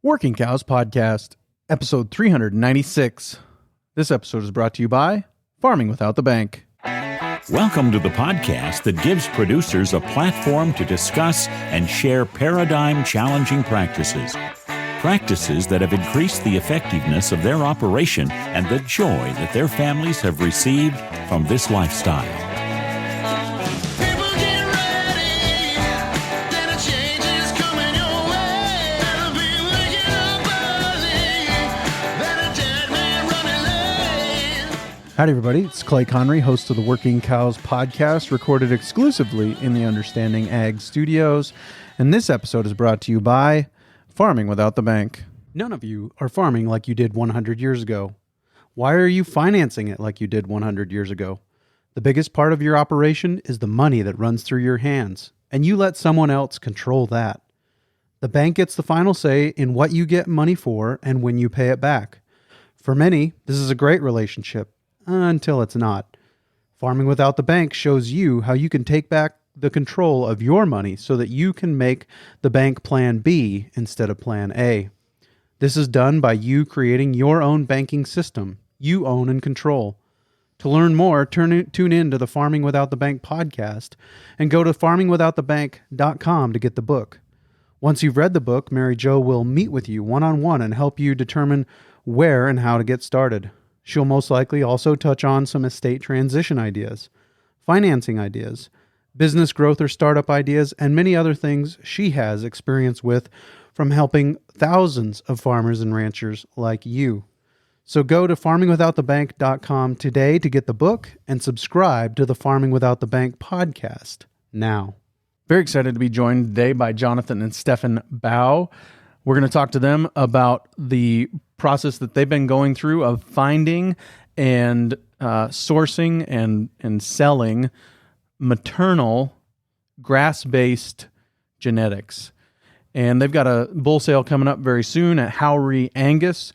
Working Cows Podcast, episode 396. This episode is brought to you by Farming Without the Bank. Welcome to the podcast that gives producers a platform to discuss and share paradigm-challenging practices. Practices that have increased the effectiveness of their operation and the joy that their families have received from this lifestyle. Howdy, everybody. It's Clay Connery, host of the Working Cows Podcast, recorded exclusively in the Understanding Ag Studios. And this episode is brought to you by Farming Without the Bank. None of you are farming like you did 100 years ago. Why are you financing it like you did 100 years ago? The biggest part of your operation is the money that runs through your hands, and you let someone else control that. The bank gets the final say in what you get money for and when you pay it back. For many, this is a great relationship. Until it's not. Farming Without the Bank shows you how you can take back the control of your money so that you can make the bank plan B instead of plan A. This is done by you creating your own banking system you own and control. To learn more, tune in to the Farming Without the Bank podcast and go to farmingwithoutthebank.com to get the book. Once you've read the book, Mary Jo will meet with you one-on-one and help you determine where and how to get started. She'll most likely also touch on some estate transition ideas, financing ideas, business growth or startup ideas, and many other things she has experience with from helping thousands of farmers and ranchers like you. So go to farmingwithoutthebank.com today to get the book and subscribe to the Farming Without the Bank podcast now. Very excited to be joined today by Jonathan and Stefan Bouw. We're going to talk to them about the process that they've been going through of finding and sourcing and selling maternal grass-based genetics. And they've got a bull sale coming up very soon at Howrey, Angus,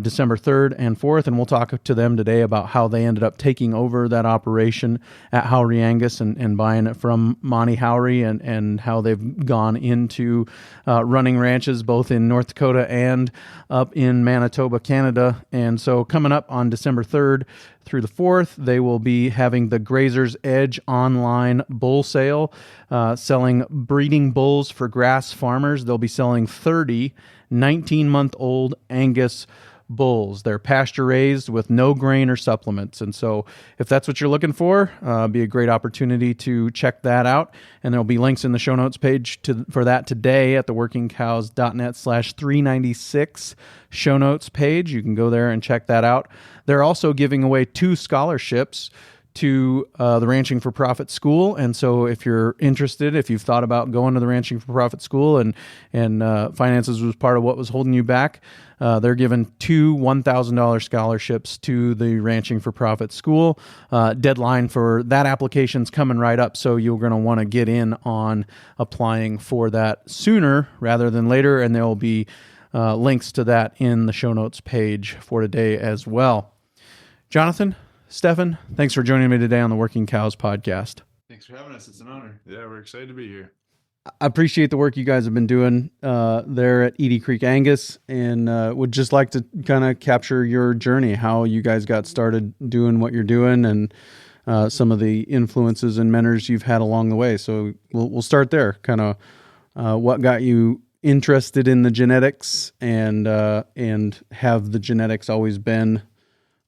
December 3rd and 4th, and we'll talk to them today about how they ended up taking over that operation at Howrey Angus and buying it from Monte Howrey and how they've gone into running ranches both in North Dakota and up in Manitoba, Canada. And so coming up on December 3rd through the 4th, they will be having the Grazer's Edge online bull sale, selling breeding bulls for grass farmers. They'll be selling 30 19-month-old Angus bulls. They're pasture raised with no grain or supplements. And so if that's what you're looking for, be a great opportunity to check that out. And there'll be links in the show notes page for that today at the workingcows.net/396 show notes page. You can go there and check that out. They're also giving away 2 scholarships to the Ranching for Profit School. And so if you're interested, if you've thought about going to the Ranching for Profit School and finances was part of what was holding you back, they're giving 2 $1,000 scholarships to the Ranching for Profit School. Deadline for that application's coming right up, so you're going to want to get in on applying for that sooner rather than later, and there will be links to that in the show notes page for today as well. Jonathan, Stefan, thanks for joining me today on the Working Cows Podcast. Thanks for having us. It's an honor. Yeah, we're excited to be here. I appreciate the work you guys have been doing there at Edie Creek Angus, and would just like to kind of capture your journey, how you guys got started doing what you're doing, and some of the influences and mentors you've had along the way. So we'll start there. Kind of what got you interested in the genetics, and have the genetics always been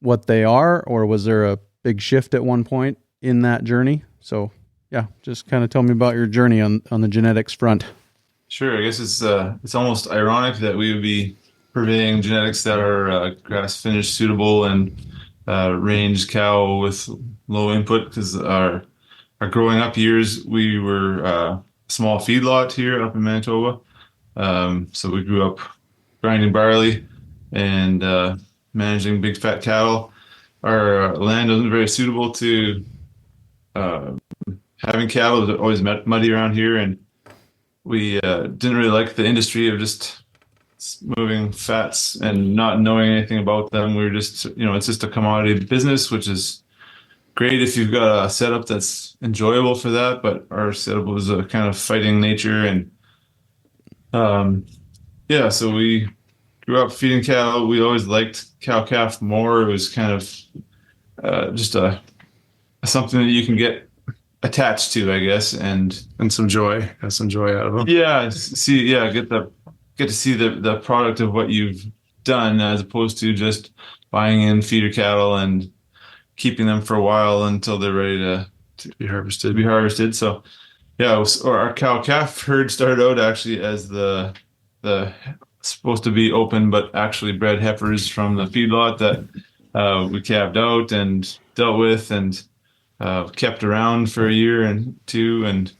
what they are, or was there a big shift at one point in that journey? So yeah, just kind of tell me about your journey on the genetics front. Sure. I guess it's almost ironic that we would be purveying genetics that are grass finish suitable and range cow with low input, because our growing up years, we were a small feedlot here up in Manitoba. So we grew up grinding barley and managing big fat cattle. Our land wasn't very suitable to having cattle. It was always muddy around here, and we didn't really like the industry of just moving fats and not knowing anything about them. We were just, it's just a commodity business, which is great if you've got a setup that's enjoyable for that. But our setup was a kind of fighting nature, and Yeah, so we grew up feeding cattle. We always liked cow calf more. It was kind of just a something that you can get attached to, I guess, And some joy. Got some joy out of them. yeah, get to see the product of what you've done as opposed to just buying in feeder cattle and keeping them for a while until they're ready to Be harvested. be harvested. So yeah, or our cow calf herd started out actually as the supposed to be open but actually bred heifers from the feedlot that we calved out and dealt with and kept around for a year and two, and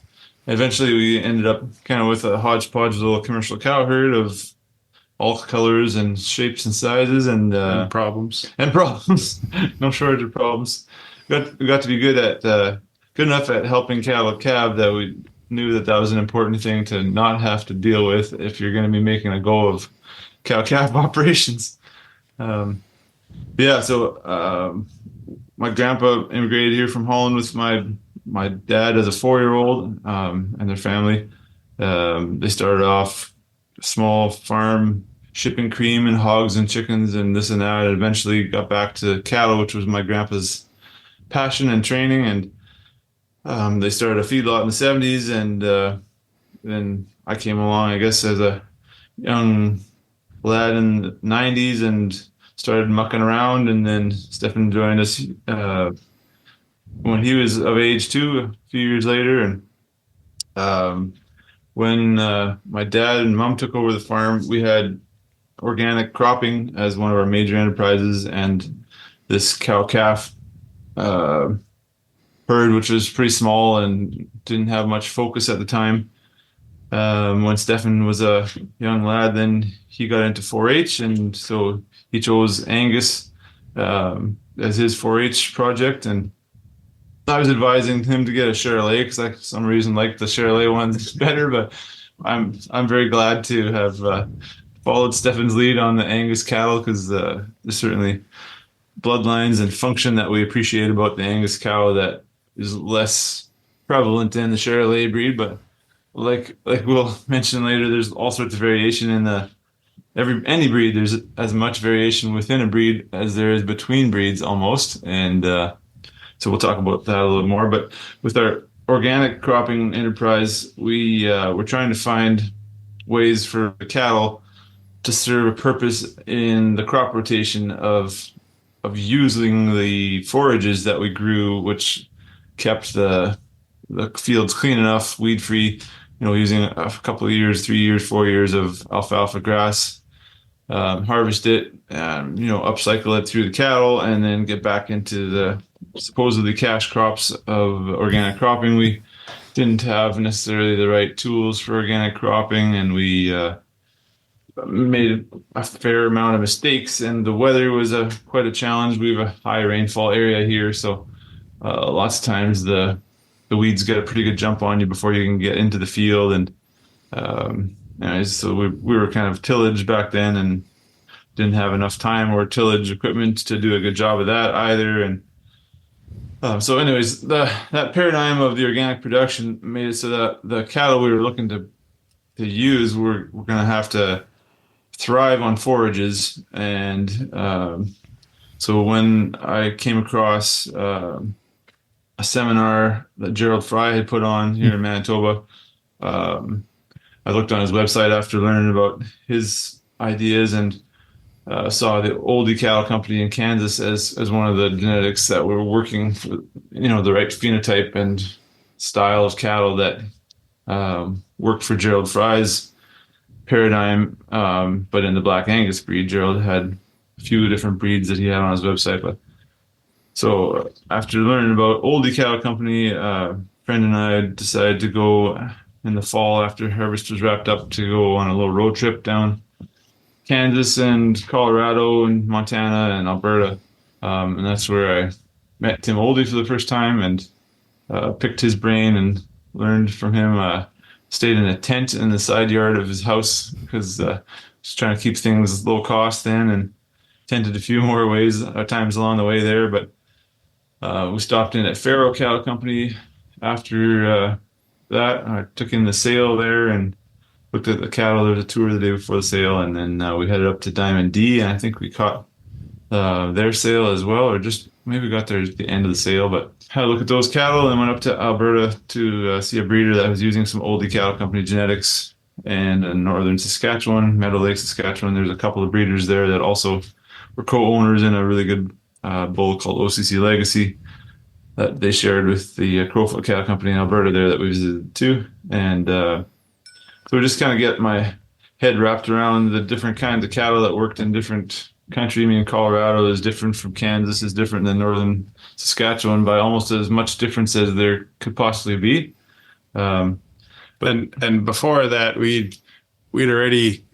eventually we ended up kind of with a hodgepodge little commercial cow herd of all colors and shapes and sizes And problems. and problems. No shortage of problems. We got to be good enough at helping cattle calve that we knew that was an important thing to not have to deal with if you're going to be making a go of cow calf operations. Yeah, so my grandpa immigrated here from Holland with my dad as a 4-year-old and their family. They started off a small farm shipping cream and hogs and chickens and this and that, and eventually got back to cattle, which was my grandpa's passion and training. And they started a feedlot in the 70s, and then I came along, I guess, as a young lad in the 90s and started mucking around. And then Stefan joined us when he was of age too, a few years later. And when my dad and mom took over the farm, we had organic cropping as one of our major enterprises, and this cow calf herd, which was pretty small and didn't have much focus at the time. When Stefan was a young lad, then he got into 4-H, and so he chose Angus as his 4-H project. And I was advising him to get a Charolais because I, for some reason, like the Charolais ones better. But I'm very glad to have followed Stefan's lead on the Angus cattle because there's certainly bloodlines and function that we appreciate about the Angus cow that is less prevalent in the Charolais breed. But like we'll mention later, there's all sorts of variation in any breed. There's as much variation within a breed as there is between breeds almost. And so we'll talk about that a little more. But with our organic cropping enterprise, we're trying to find ways for the cattle to serve a purpose in the crop rotation of using the forages that we grew, which kept the fields clean enough, weed free. Using a couple of years, 3 years, 4 years of alfalfa grass, harvest it, upcycle it through the cattle, and then get back into the supposedly cash crops of organic cropping. We didn't have necessarily the right tools for organic cropping, and we made a fair amount of mistakes, and the weather was quite a challenge. We have a high rainfall area here, so lots of times the weeds get a pretty good jump on you before you can get into the field. And so we were kind of tillage back then and didn't have enough time or tillage equipment to do a good job of that either. And so anyways, that paradigm of the organic production made it so that the cattle we were looking to use we're going to have to thrive on forages. And so when I came across a seminar that Gerald Fry had put on here in Manitoba, I looked on his website after learning about his ideas and saw the Oldie Cattle Company in Kansas as one of the genetics that were working for the right phenotype and style of cattle that worked for Gerald Fry's paradigm. But in the Black Angus breed, Gerald had a few different breeds that he had on his website. But so after learning about Oldie Cattle Company, a friend and I decided to go in the fall after harvest was wrapped up to go on a little road trip down Kansas and Colorado and Montana and Alberta. And that's where I met Tim Oldie for the first time and picked his brain and learned from him. Stayed in a tent in the side yard of his house because just trying to keep things low cost then, and tented a few more times along the way there. But we stopped in at Faro Cattle Company after that. I took in the sale there and looked at the cattle. There was a tour the day before the sale, and then we headed up to Diamond D, and I think we caught their sale as well, or just maybe got there at the end of the sale. But had a look at those cattle and went up to Alberta to see a breeder that was using some Oldie Cattle Company genetics. And in northern Saskatchewan, Meadow Lake, Saskatchewan, there's a couple of breeders there that also were co-owners in a really good bull called OCC Legacy that they shared with the Crowfoot Cattle Company in Alberta there that we visited too. And so just kind of get my head wrapped around the different kinds of cattle that worked in different country. I mean, Colorado is different from Kansas, is different than northern Saskatchewan by almost as much difference as there could possibly be. And before that, we'd already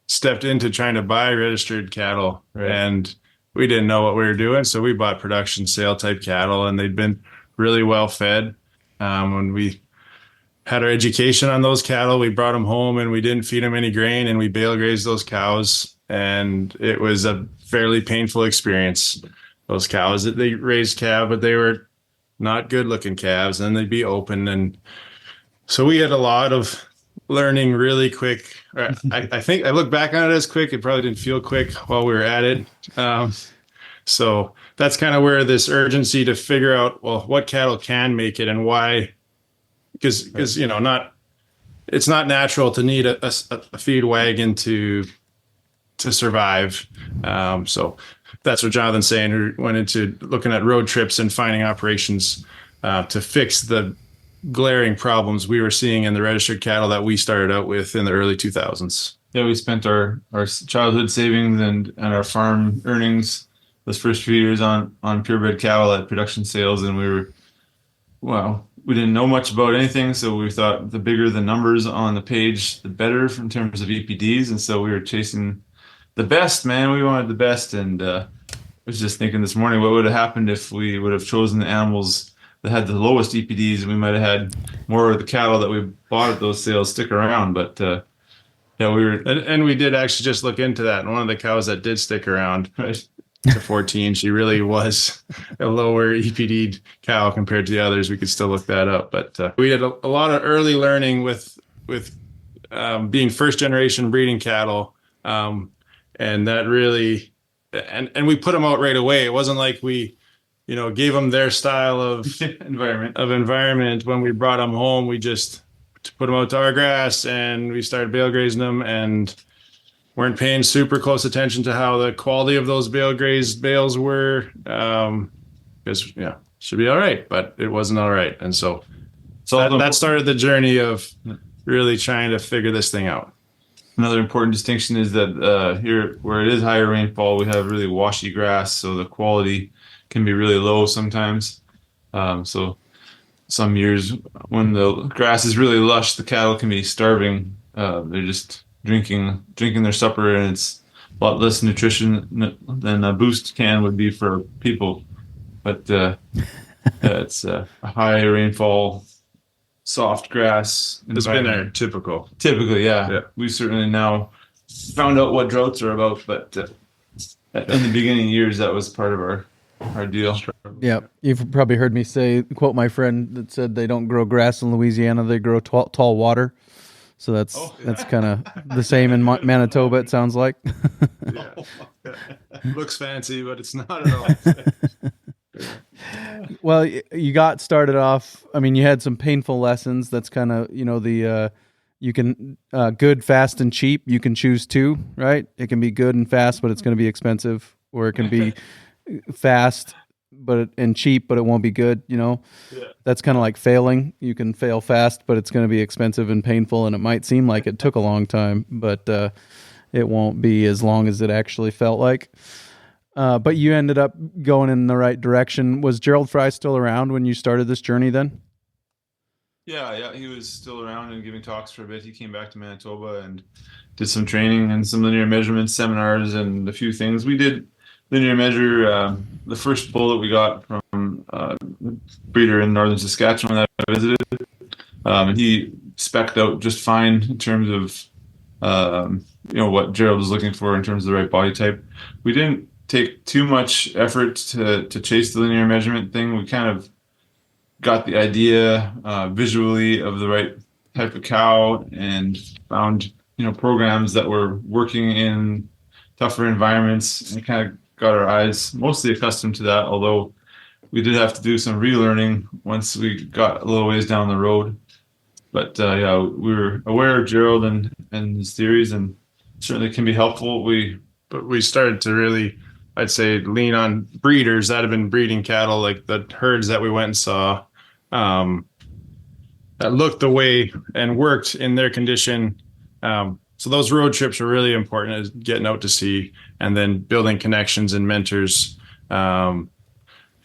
stepped into trying to buy registered cattle, right. And we didn't know what we were doing, so we bought production sale type cattle, and they'd been really well fed. When we had our education on those cattle, we brought them home and we didn't feed them any grain, and we bale grazed those cows, and it was a fairly painful experience. Those cows that they raised calf, but they were not good looking calves, and they'd be open, and so we had a lot of learning really quick. I think I look back on it as quick. It probably didn't feel quick while we were at it. So that's kind of where this urgency to figure out, well, what cattle can make it and why, because it's not natural to need a feed wagon to survive. So that's what Jonathan's saying, who went into looking at road trips and finding operations to fix the glaring problems we were seeing in the registered cattle that we started out with in the early 2000s. Yeah, we spent our childhood savings and our farm earnings those first few years on purebred cattle at production sales, and we didn't know much about anything, so we thought the bigger the numbers on the page, the better in terms of EPDs, and so we were chasing the best, man. We wanted the best, and I was just thinking this morning, what would have happened if we would have chosen the animals that had the lowest EPDs, and we might have had more of the cattle that we bought at those sales stick around. But yeah, we did actually just look into that. And one of the cows that did stick around to 14, she really was a lower EPD cow compared to the others. We could still look that up. But we did a lot of early learning with being first generation breeding cattle. And that really, and we put them out right away. It wasn't like we, gave them their style of environment. When we brought them home, we just put them out to our grass and we started bale grazing them, and weren't paying super close attention to how the quality of those bale grazed bales were. Because should be all right, but it wasn't all right. And so that started the journey of really trying to figure this thing out. Another important distinction is that here, where it is higher rainfall, we have really washy grass, so the quality can be really low sometimes. So some years when the grass is really lush, the cattle can be starving. They're just drinking their supper, and it's a lot less nutrition than a boost can would be for people. But it's a high rainfall, soft grass. It's been there Typically, yeah. We certainly now found out what droughts are about, but in the beginning years, that was part of our deal. Yeah, you've probably heard me quote my friend that said they don't grow grass in Louisiana, they grow tall water. So that's kind of the same in Manitoba, it sounds like. Yeah. Looks fancy, but it's not at all. Well, you got started off, I mean, you had some painful lessons. That's kind of, you can, good, fast, and cheap. You can choose two, right? It can be good and fast, but it's going to be expensive. Or it can be fast and cheap, but it won't be good. That's kind of like failing. You can fail fast, but it's going to be expensive and painful, and it might seem like it took a long time, but it won't be as long as it actually felt like. But you ended up going in the right direction. Was Gerald Fry still around when you started this journey then? Yeah, he was still around and giving talks for a bit. He came back to Manitoba and did some training and some linear measurement seminars and a few things. We did linear measure the first bull that we got from a breeder in northern Saskatchewan that I visited, and he spec'd out just fine in terms of what Gerald was looking for in terms of the right body type. We didn't take too much effort to chase the linear measurement thing. We kind of got the idea visually of the right type of cow and found, programs that were working in tougher environments, and kind of got our eyes mostly accustomed to that, although we did have to do some relearning once we got a little ways down the road. But yeah, we were aware of Gerald and his theories, and certainly can be helpful. But we started to really, I'd say, lean on breeders that have been breeding cattle, like the herds that we went and saw, that looked the way and worked in their condition. So those road trips are really important, is getting out to see, and then building connections and mentors. Tim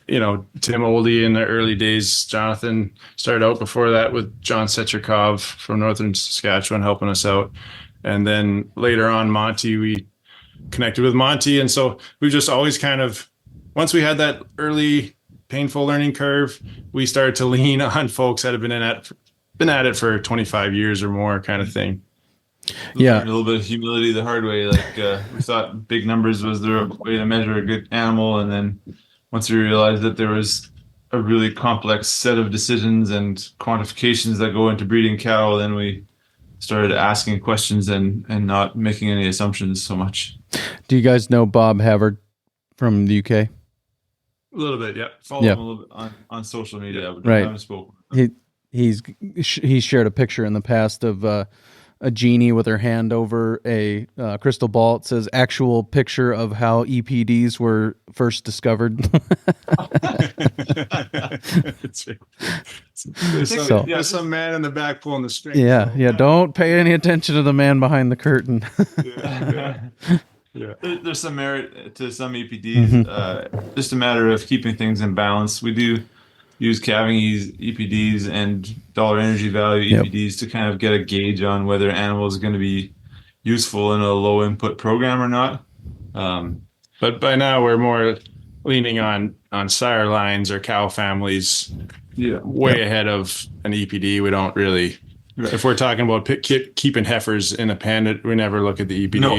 Oldie in the early days, Jonathan started out before that with John Setrikov from Northern Saskatchewan helping us out. And then later on, Monte, we connected with Monte. And so we just always kind of, once we had that early painful learning curve, we started to lean on folks that have been at it for 25 years or more, kind of thing. Yeah. A little bit of humility the hard way. Like we thought big numbers was the way to measure a good animal. And then once we realized that there was a really complex set of decisions and quantifications that go into breeding cattle, then we started asking questions and not making any assumptions so much. Do you guys know Bob Havard from the UK? A little bit, yeah. Follow him a little bit on social media. But right. I haven't spoken. He's shared a picture in the past of a genie with her hand over a crystal ball. It says actual picture of how EPDs were first discovered. There's some man in the back pulling the strings. Yeah. Don't pay any attention to the man behind the curtain. Yeah. There's some merit to some EPDs. Mm-hmm. Just a matter of keeping things in balance. We do use calving EPDs and dollar energy value EPDs to kind of get a gauge on whether an animal is going to be useful in a low input program or not. But by now we're more leaning on sire lines or cow families way ahead of an EPD. We don't really, if we're talking about keeping heifers in a pen, we never look at the EPD. No.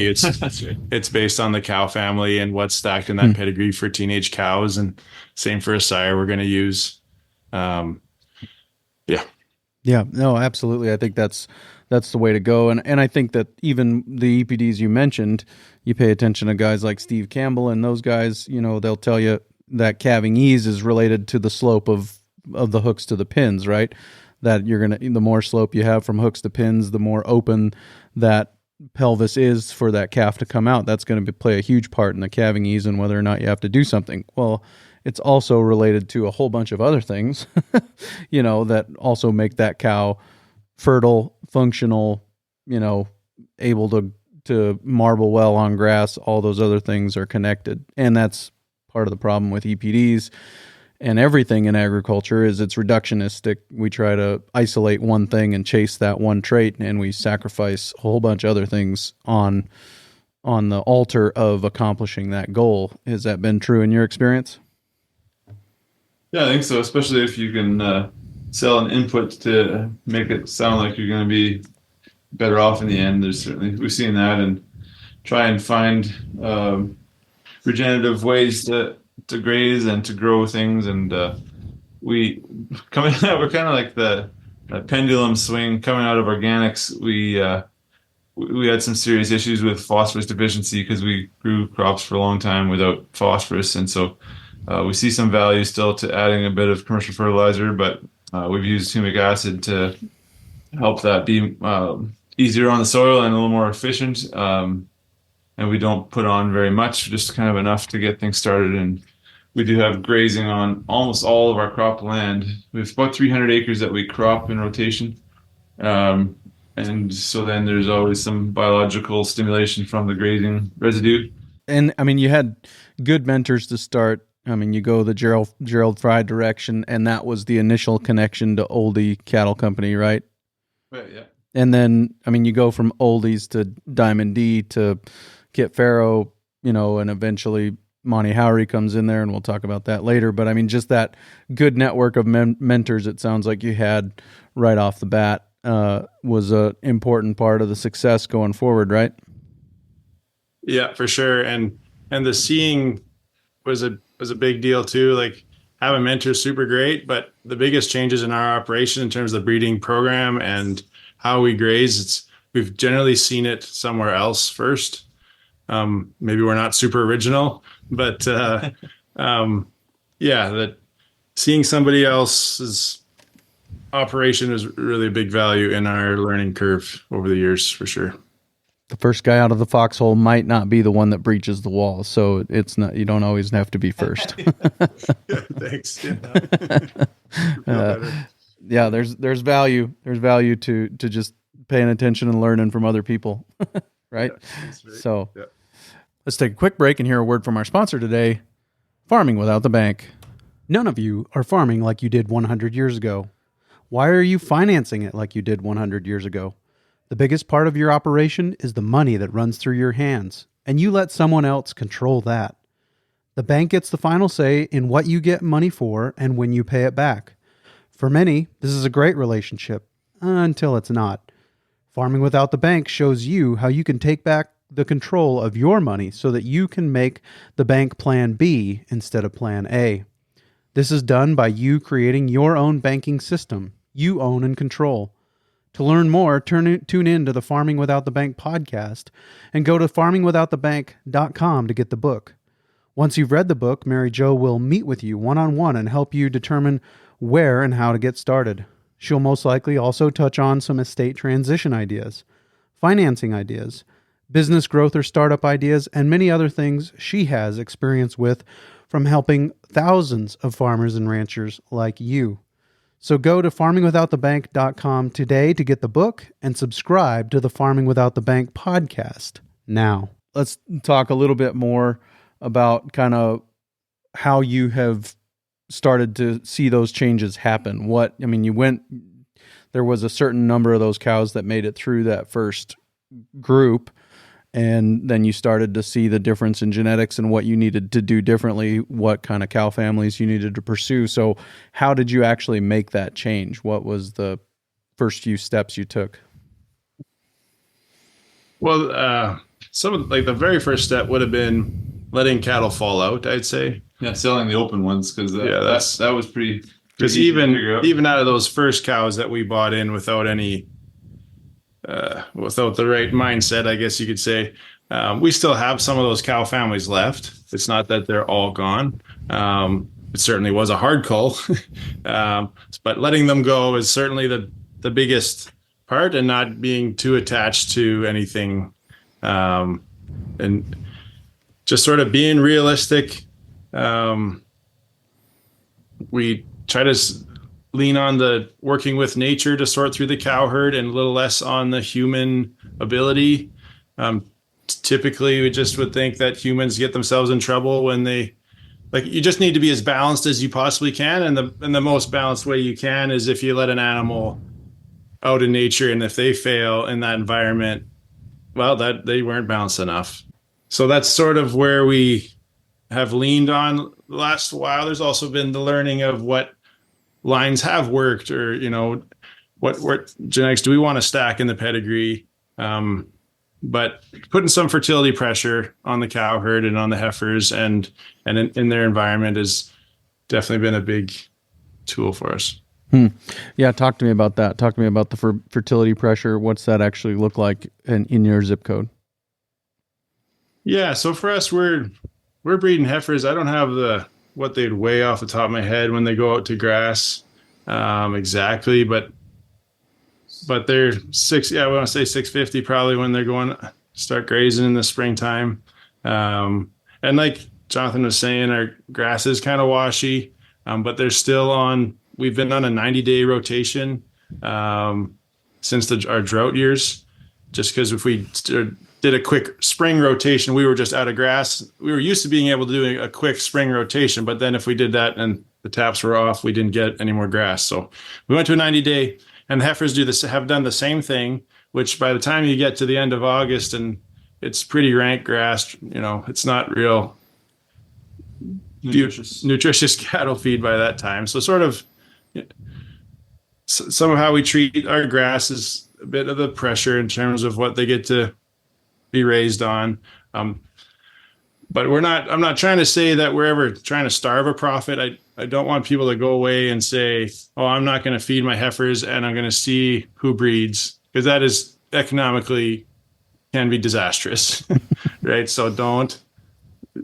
It's based on the cow family and what's stacked in that pedigree for teenage cows, and same for a sire we're going to use. Yeah, no, absolutely. I think that's the way to go. And I think that even the EPDs you mentioned, you pay attention to guys like Steve Campbell and those guys, they'll tell you that calving ease is related to the slope of the hooks to the pins, right? That the more slope you have from hooks to pins, the more open that pelvis is for that calf to come out. That's going to play a huge part in the calving ease and whether or not you have to do something. Well, it's also related to a whole bunch of other things, that also make that cow fertile, functional, able to marble well on grass. All those other things are connected. And that's part of the problem with EPDs and everything in agriculture is it's reductionistic. We try to isolate one thing and chase that one trait, and we sacrifice a whole bunch of other things on the altar of accomplishing that goal. Has that been true in your experience? Yeah, I think so, especially if you can sell an input to make it sound like you're going to be better off in the end. We've seen that, and try and find regenerative ways to graze and to grow things. And we're kind of like the pendulum swing coming out of organics. We had some serious issues with phosphorus deficiency because we grew crops for a long time without phosphorus, and so we see some value still to adding a bit of commercial fertilizer, but we've used humic acid to help that be easier on the soil and a little more efficient. And we don't put on very much, just kind of enough to get things started. And we do have grazing on almost all of our crop land. We have about 300 acres that we crop in rotation. And so then there's always some biological stimulation from the grazing residue. And I mean, you had good mentors to start. I mean, you go the Gerald Fry direction, and that was the initial connection to Oldie Cattle Company, right? Right, yeah. And then, I mean, you go from Oldies to Diamond D to Kit Farrow, and eventually Monte Howrey comes in there, and we'll talk about that later. But I mean, just that good network of mentors, it sounds like you had right off the bat, was an important part of the success going forward, right? Yeah, for sure. And the seeing was a big deal too. Like, having mentors, super great, but the biggest changes in our operation in terms of the breeding program and how we graze, we've generally seen it somewhere else first. Maybe we're not super original, but that seeing somebody else's operation is really a big value in our learning curve over the years, for sure. The first guy out of the foxhole might not be the one that breaches the wall, so it's not. You don't always have to be first. Yeah, thanks. Yeah, there's value. There's value to just paying attention and learning from other people, right? Yeah, right. So let's take a quick break and hear a word from our sponsor today, Farming Without the Bank. None of you are farming like you did 100 years ago. Why are you financing it like you did 100 years ago? The biggest part of your operation is the money that runs through your hands, and you let someone else control that. The bank gets the final say in what you get money for and when you pay it back. For many, this is a great relationship, until it's not. Farming Without the Bank shows you how you can take back the control of your money so that you can make the bank plan B instead of plan A. This is done by you creating your own banking system you own and control. To learn more, tune in to the Farming Without the Bank podcast and go to farmingwithoutthebank.com to get the book. Once you've read the book, Mary Jo will meet with you one-on-one and help you determine where and how to get started. She'll most likely also touch on some estate transition ideas, financing ideas, business growth or startup ideas, and many other things she has experience with from helping thousands of farmers and ranchers like you. So go to farmingwithoutthebank.com today to get the book and subscribe to the Farming Without the Bank podcast now. Let's talk a little bit more about kind of how you have started to see those changes happen. There was a certain number of those cows that made it through that first group, and then you started to see the difference in genetics and what you needed to do differently, what kind of cow families you needed to pursue. So how did you actually make that change? What was the first few steps you took? Well, the very first step would have been letting cattle fall out, I'd say. Yeah, selling the open ones, because that was pretty because even out of those first cows that we bought in without any without the right mindset, I guess you could say, we still have some of those cow families left. It's not that they're all gone. It certainly was a hard cull, but letting them go is certainly the biggest part, and not being too attached to anything, and just sort of being realistic. We try to lean on the working with nature to sort through the cow herd, and a little less on the human ability. Typically, we just would think that humans get themselves in trouble when you just need to be as balanced as you possibly can. And the most balanced way you can is if you let an animal out in nature, and if they fail in that environment, well, that they weren't balanced enough. So that's sort of where we have leaned on the last while. There's also been the learning of what lines have worked, or what genetics do we want to stack in the pedigree, but putting some fertility pressure on the cow herd and on the heifers and in their environment has definitely been a big tool for us. Yeah, talk to me about that. Talk to me about the fertility pressure. What's that actually look like in your zip code? Yeah, so for us, we're breeding heifers. I don't have what they'd weigh off the top of my head when they go out to grass exactly, but they're I want to say 650 probably when they're going to start grazing in the springtime. And like Jonathan was saying, our grass is kind of washy, but they're still we've been on a 90-day rotation since our drought years, just because if we did a quick spring rotation, we were just out of grass. We were used to being able to do a quick spring rotation, but then if we did that and the taps were off, we didn't get any more grass. So we went to a 90-day, and the heifers have done the same thing, which by the time you get to the end of August and it's pretty rank grass, it's not real nutritious cattle feed by that time. So sort of some of how we treat our grass is a bit of the pressure in terms of what they get to be raised on. But I'm not trying to say that we're ever trying to starve a profit. I don't want people to go away and say, oh, I'm not going to feed my heifers and I'm going to see who breeds, because that is economically can be disastrous, right? So don't,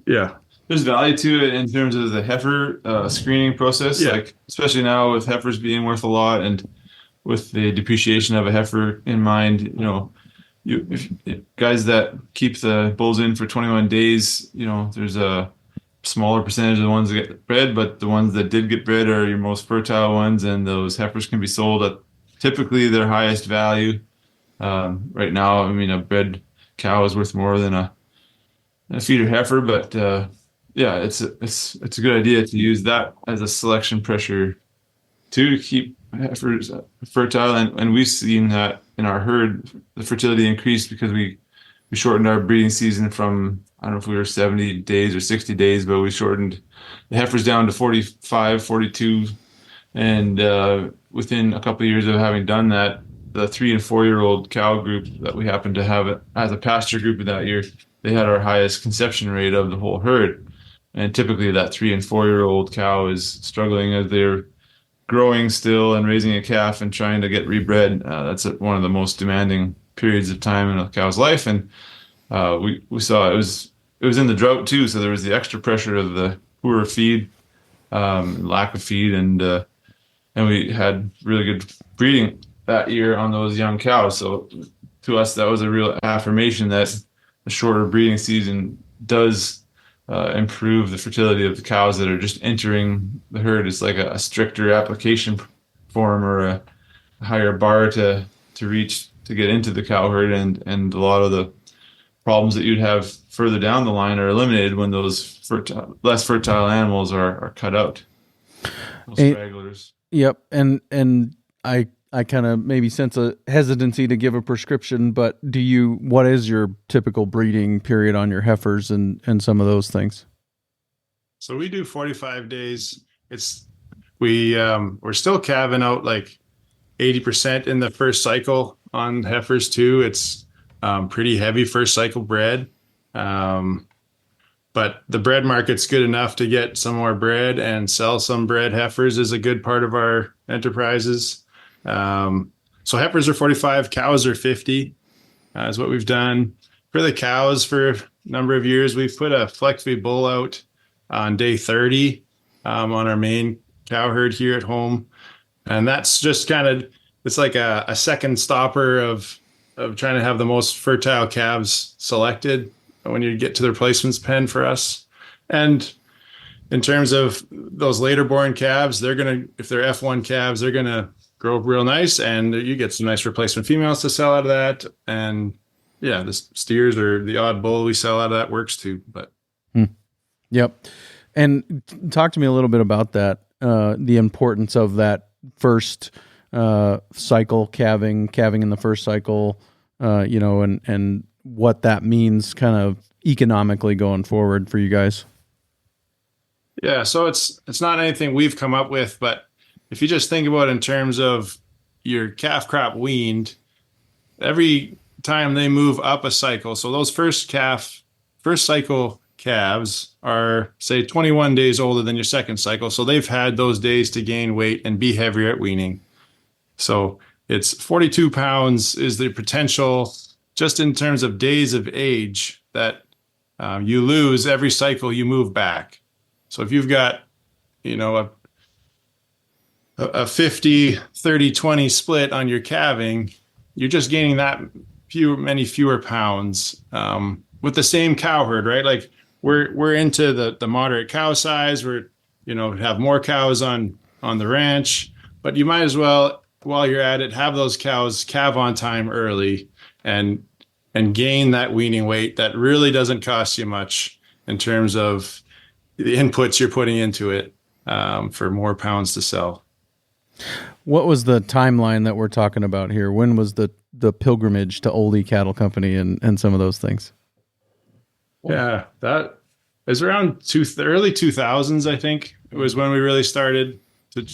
yeah. There's value to it in terms of the heifer screening process, Yeah. like especially now with heifers being worth a lot and with the depreciation of a heifer in mind, if guys that keep the bulls in for 21 days, there's a smaller percentage of the ones that get bred, but the ones that did get bred are your most fertile ones, and those heifers can be sold at typically their highest value. Right now, I mean, a bred cow is worth more than a feeder heifer, but yeah, it's a good idea to use that as a selection pressure too, to keep heifers fertile, and we've seen that in our herd, the fertility increased because we shortened our breeding season from, I don't know if we were 70 days or 60 days, but we shortened the heifers down to 45, 42, and within a couple of years of having done that, the 3 and 4-year-old cow group that we happened to have as a pasture group of that year, they had our highest conception rate of the whole herd. And typically that 3 and 4-year-old cow is struggling as they're growing still and raising a calf and trying to get rebred. That's one of the most demanding periods of time in a cow's life. And we saw it was in the drought too. So there was the extra pressure of the poor feed, lack of feed, and we had really good breeding that year on those young cows. So to us, that was a real affirmation that a shorter breeding season does improve the fertility of the cows that are just entering the herd. It's like a stricter application form or a higher bar to reach to get into the cow herd, and a lot of the problems that you'd have further down the line are eliminated when those less fertile animals are cut out. Those stragglers. Yep, and I kind of maybe sense a hesitancy to give a prescription, but what is your typical breeding period on your heifers and some of those things? So we do 45 days. We're still calving out like 80% in the first cycle on heifers too. It's pretty heavy first cycle bred. But the bred market's good enough to get some more bred and sell some bred heifers is a good part of our enterprises. So heifers are 45, cows are 50, is what we've done. For the cows, for a number of years, we've put a flex feed bull out on day 30 on our main cow herd here at home. And that's just it's like a second stopper of trying to have the most fertile calves selected when you get to the replacements pen for us. And in terms of those later born calves, if they're F1 calves, they're going to grow real nice, and you get some nice replacement females to sell out of that. And yeah, the steers or the odd bull we sell out of that works too. But Yep. And talk to me a little bit about that, the importance of that first cycle calving in the first cycle, and what that means kind of economically going forward for you guys. Yeah, so it's not anything we've come up with, but if you just think about it in terms of your calf crop weaned, every time they move up a cycle, so those first cycle calves are, say, 21 days older than your second cycle. So they've had those days to gain weight and be heavier at weaning. So it's 42 pounds is the potential just in terms of days of age that you lose every cycle you move back. So if you've got, a 50, 30, 20 split on your calving, you're just gaining that many fewer pounds with the same cow herd, right? Like we're into the moderate cow size. We're, have more cows on the ranch, but you might as well, while you're at it, have those cows calve on time early and gain that weaning weight that really doesn't cost you much in terms of the inputs you're putting into it for more pounds to sell. What was the timeline that we're talking about here? When was the pilgrimage to Oldie Cattle Company and some of those things? Yeah, that is around early 2000s, I think. It was when we really started to.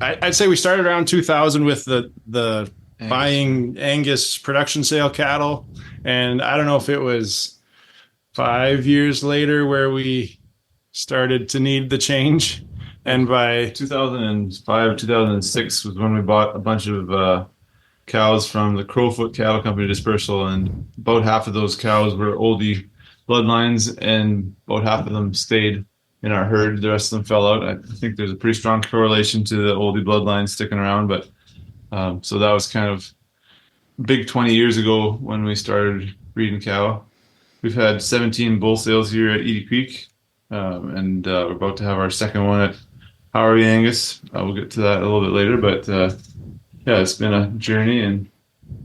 I'd say we started around 2000 with the Angus. Buying Angus production sale cattle, and I don't know if it was 5 years later where we started to need the change. And by 2005, 2006 was when we bought a bunch of cows from the Crowfoot Cattle Company dispersal, and about half of those cows were oldie bloodlines, and about half of them stayed in our herd. The rest of them fell out. I think there's a pretty strong correlation to the oldie bloodlines sticking around, but so that was kind of big 20 years ago when we started breeding cow. We've had 17 bull sales here at Edie Creek, and we're about to have our second one at Howrey Angus. We'll get to that a little bit later, but yeah, it's been a journey, and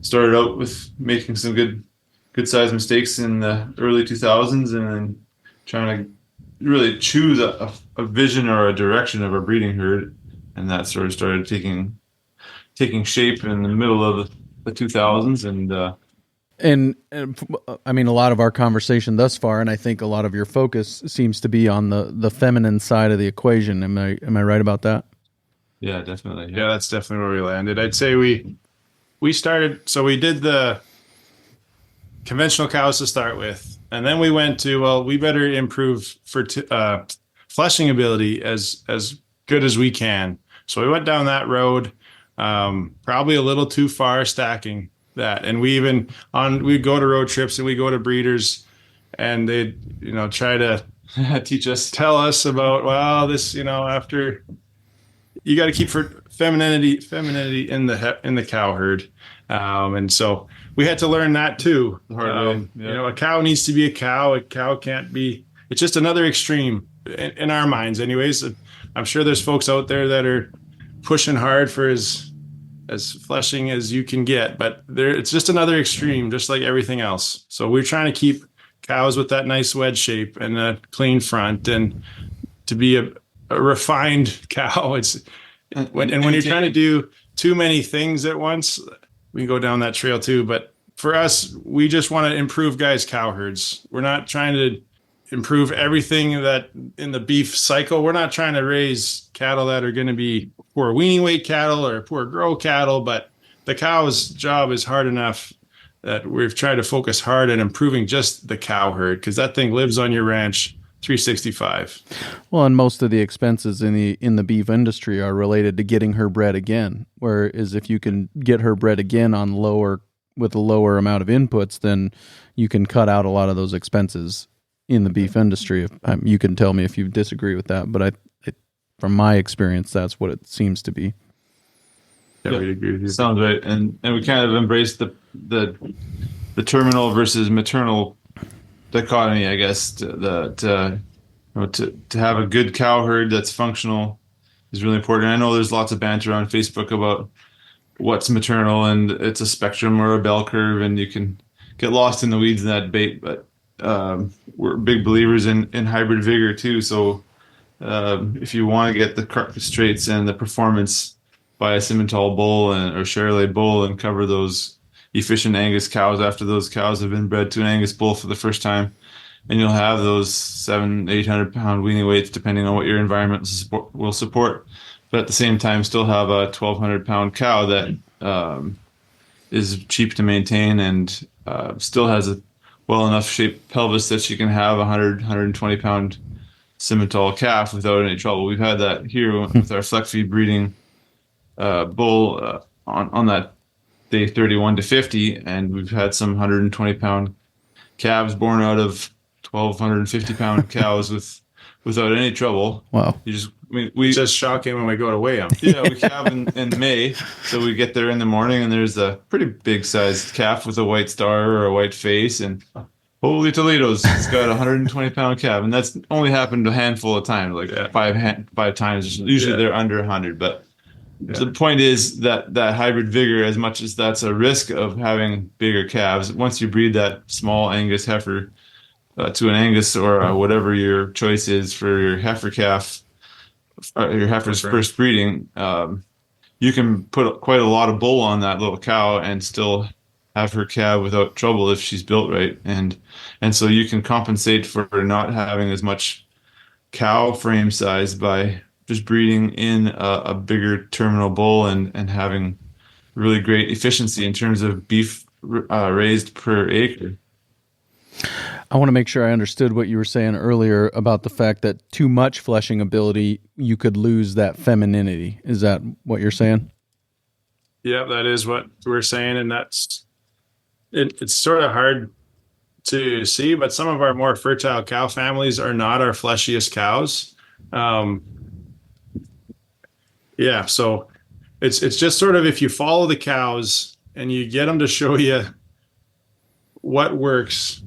started out with making some good size mistakes in the early 2000s, and then trying to really choose a vision or a direction of our breeding herd, and that sort of started taking shape in the middle of the 2000s, and I mean, a lot of our conversation thus far, and I think a lot of your focus seems to be on the feminine side of the equation. Am I right about that? Yeah, definitely. Yeah, that's definitely where we landed. I'd say we started, so we did the conventional cows to start with, and then we went to, well, we better improve for fleshing ability as good as we can. So we went down that road, probably a little too far stacking that. And we'd go to road trips and we go to breeders, and they'd, try to tell us about, well, this, after you got to keep for femininity in the cow herd. And so we had to learn that too. A cow needs to be a cow. A cow can't be, it's just another extreme in our minds anyways. I'm sure there's folks out there that are pushing hard for as fleshing as you can get, but it's just another extreme, just like everything else. So we're trying to keep cows with that nice wedge shape and a clean front, and to be a refined cow. When you're trying to do too many things at once, we can go down that trail too. But for us, we just want to improve guys' cow herds. We're not trying to improve everything that in the beef cycle. We're not trying to raise cattle that are going to be poor weaning weight cattle or poor grow cattle, but the cow's job is hard enough that we've tried to focus hard on improving just the cow herd, because that thing lives on your ranch 365. Well, and most of the expenses in the beef industry are related to getting her bred again. Whereas if you can get her bred again with a lower amount of inputs, then you can cut out a lot of those expenses in the beef industry. You can tell me if you disagree with that, but from my experience, that's what it seems to be. Yeah, we agree with you. Sounds right. And we kind of embrace the terminal versus maternal dichotomy, I guess. To have a good cow herd that's functional is really important. I know there's lots of banter on Facebook about what's maternal, and it's a spectrum or a bell curve, and you can get lost in the weeds in that debate. But we're big believers in hybrid vigor too. So if you want to get the carcass traits and the performance by a Simmental bull or Charolais bull, and cover those efficient Angus cows after those cows have been bred to an Angus bull for the first time, and you'll have those 700-800 pound weaning weights depending on what your environment will support, but at the same time still have a 1,200 pound cow that is cheap to maintain and still has a well enough shaped pelvis that she can have 120 pound Simmental calf without any trouble. We've had that here with our fleck feed breeding bull on that day 31 to 50, and we've had some 120 pound calves born out of 1,250 pound cows without any trouble. Wow. We just shocking when we go to weigh them. Yeah, we calve in May, so we get there in the morning, and there's a pretty big sized calf with a white star or a white face, and holy Toledo's, it's got a 120 pound calf, and that's only happened a handful of times, like five times. Usually they're under 100, but so the point is that hybrid vigor, as much as that's a risk of having bigger calves, once you breed that small Angus heifer to an Angus or whatever your choice is for your heifer calf, your heifer's first breeding, you can put quite a lot of bull on that little cow and still have her calve without trouble if she's built right. And so you can compensate for not having as much cow frame size by just breeding in a bigger terminal bull and having really great efficiency in terms of beef raised per acre. I want to make sure I understood what you were saying earlier about the fact that too much fleshing ability, you could lose that femininity. Is that what you're saying? Yeah, that is what we're saying, and it's sort of hard to see, but some of our more fertile cow families are not our fleshiest cows. Yeah, so it's just sort of, if you follow the cows and you get them to show you what works,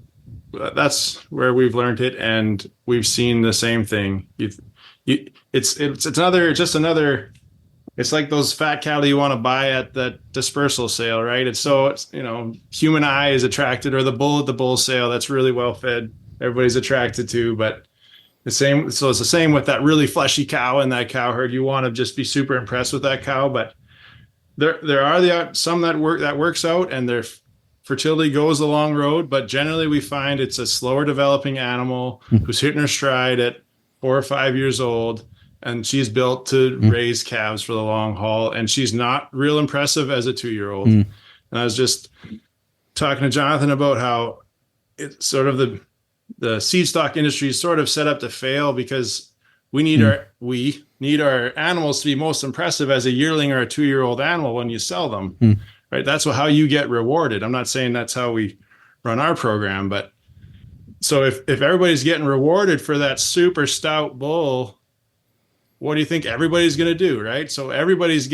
that's where we've learned it, and we've seen the same thing. It's another. It's like those fat cattle you want to buy at the dispersal sale, right? It's human eye is attracted, or the bull at the bull sale that's really well fed, everybody's attracted to. But it's the same with that really fleshy cow in that cow herd. You want to just be super impressed with that cow, but there are some that works out, and their fertility goes the long road. But generally, we find it's a slower developing animal who's hitting her stride at 4 or 5 years old, and she's built to raise calves for the long haul, and she's not real impressive as a 2-year-old. And I was just talking to Jonathan about how it's sort of the seed stock industry is sort of set up to fail, because we need our animals to be most impressive as a yearling or a 2-year-old animal when you sell them, right? That's how you get rewarded. I'm not saying that's how we run our program, but so if everybody's getting rewarded for that super stout bull, what do you think everybody's going to do, right? So everybody's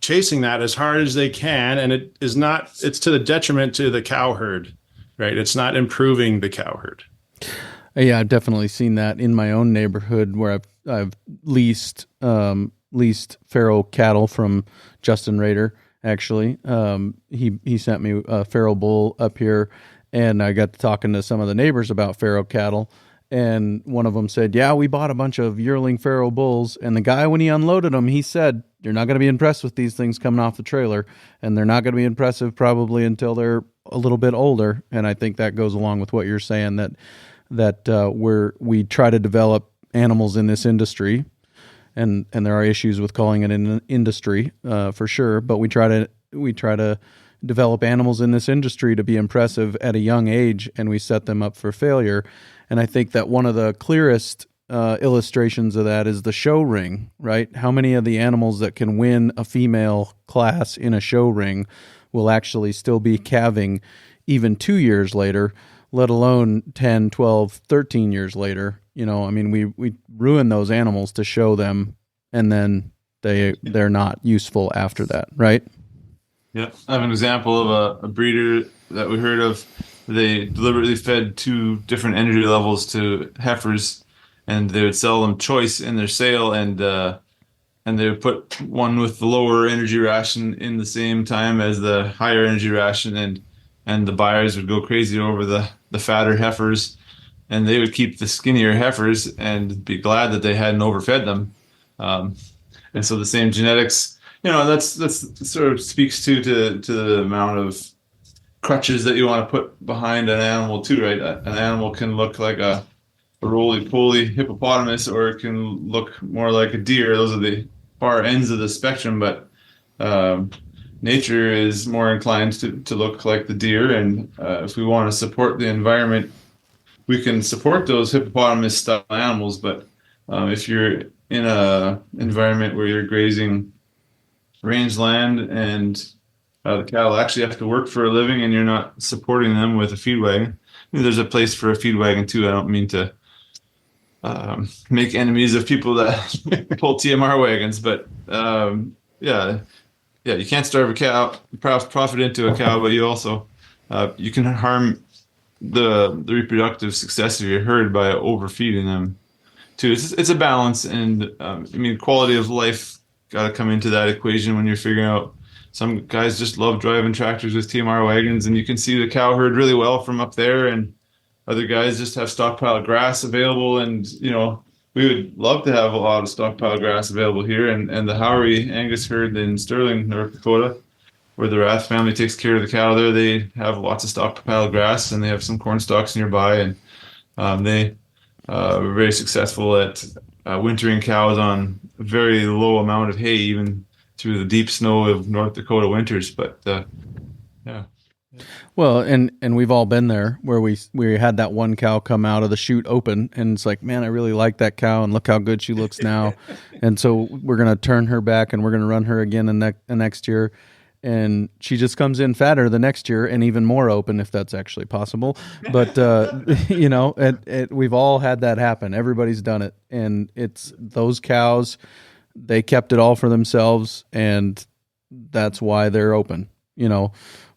chasing that as hard as they can, and it's to the detriment to the cow herd, right? It's not improving the cow herd. Yeah, I've definitely seen that in my own neighborhood, where I've leased feral cattle from Justin Rader. Actually, he sent me a feral bull up here, and I got to talking to some of the neighbors about feral cattle. And one of them said, yeah, we bought a bunch of yearling feral bulls. And the guy, when he unloaded them, he said, you're not going to be impressed with these things coming off the trailer. And they're not going to be impressive probably until they're a little bit older. And I think that goes along with what you're saying, that we try to develop animals in this industry. And there are issues with calling it an industry for sure. But we try to develop animals in this industry to be impressive at a young age, and we set them up for failure. And I think that one of the clearest illustrations of that is the show ring, right? How many of the animals that can win a female class in a show ring will actually still be calving even 2 years later, let alone 10, 12, 13 years later? We ruin those animals to show them, and then they're not useful after that, right? Yeah, I have an example of a breeder that we heard of. They deliberately fed 2 different energy levels to heifers, and they would sell them choice in their sale, and they would put one with the lower energy ration in the same time as the higher energy ration, and the buyers would go crazy over the fatter heifers, and they would keep the skinnier heifers and be glad that they hadn't overfed them. And so the same genetics, that's sort of speaks to the amount of crutches that you want to put behind an animal too, right? An animal can look like a roly-poly hippopotamus, or it can look more like a deer. Those are the far ends of the spectrum, but nature is more inclined to look like the deer. And if we want to support the environment, we can support those hippopotamus-style animals. But if you're in a environment where you're grazing rangeland and the cattle actually have to work for a living, and you're not supporting them with a feed wagon. There's a place for a feed wagon too. I don't mean to make enemies of people that pull TMR wagons, but you can't starve a cow, profit into a cow, but you also you can harm the reproductive success of your herd by overfeeding them too. It's a balance, and quality of life got to come into that equation when you're figuring out. Some guys just love driving tractors with TMR wagons, and you can see the cow herd really well from up there. And other guys just have stockpile grass available. And, we would love to have a lot of stockpile grass available here. And the Howrey Angus herd in Sterling, North Dakota, where the Rath family takes care of the cattle there, they have lots of stockpile grass, and they have some corn stalks nearby. And they were very successful at wintering cows on a very low amount of hay, even through the deep snow of North Dakota winters. But yeah. Well, and we've all been there where we had that one cow come out of the chute open, and it's like, man, I really like that cow, and look how good she looks now. And so we're gonna turn her back, and we're gonna run her again the next year, and she just comes in fatter the next year and even more open, if that's actually possible. But we've all had that happen. Everybody's done it, and it's those cows. They kept it all for themselves, and that's why they're open.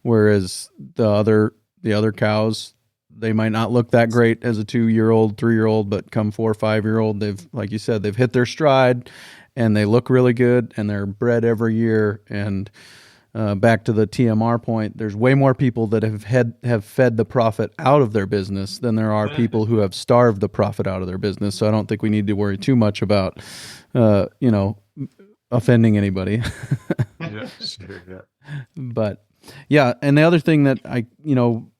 Whereas the other cows, they might not look that great as a 2-year-old, 3-year-old, but come 4 or 5-year-old, they've, like you said, they've hit their stride, and they look really good, and they're bred every year. And back to the TMR point, there's way more people that have fed the profit out of their business than there are people who have starved the profit out of their business. So I don't think we need to worry too much about, offending anybody. Yeah, sure, yeah. But yeah, and the other thing that I,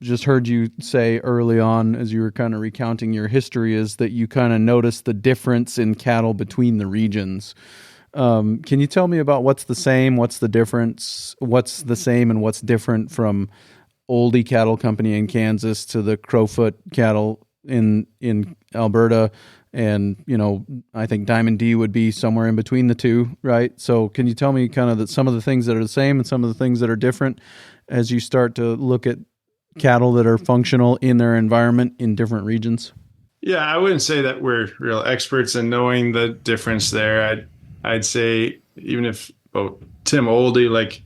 just heard you say early on as you were kind of recounting your history is that you kind of noticed the difference in cattle between the regions. Can you tell me about what's the same, what's the difference, what's the same and what's different from Oldie Cattle Company in Kansas to the Crowfoot cattle in Alberta? And, I think Diamond D would be somewhere in between the two, right? So can you tell me kind of some of the things that are the same and some of the things that are different as you start to look at cattle that are functional in their environment in different regions? Yeah, I wouldn't say that we're real experts in knowing the difference there. I'd say even if Tim Oldie,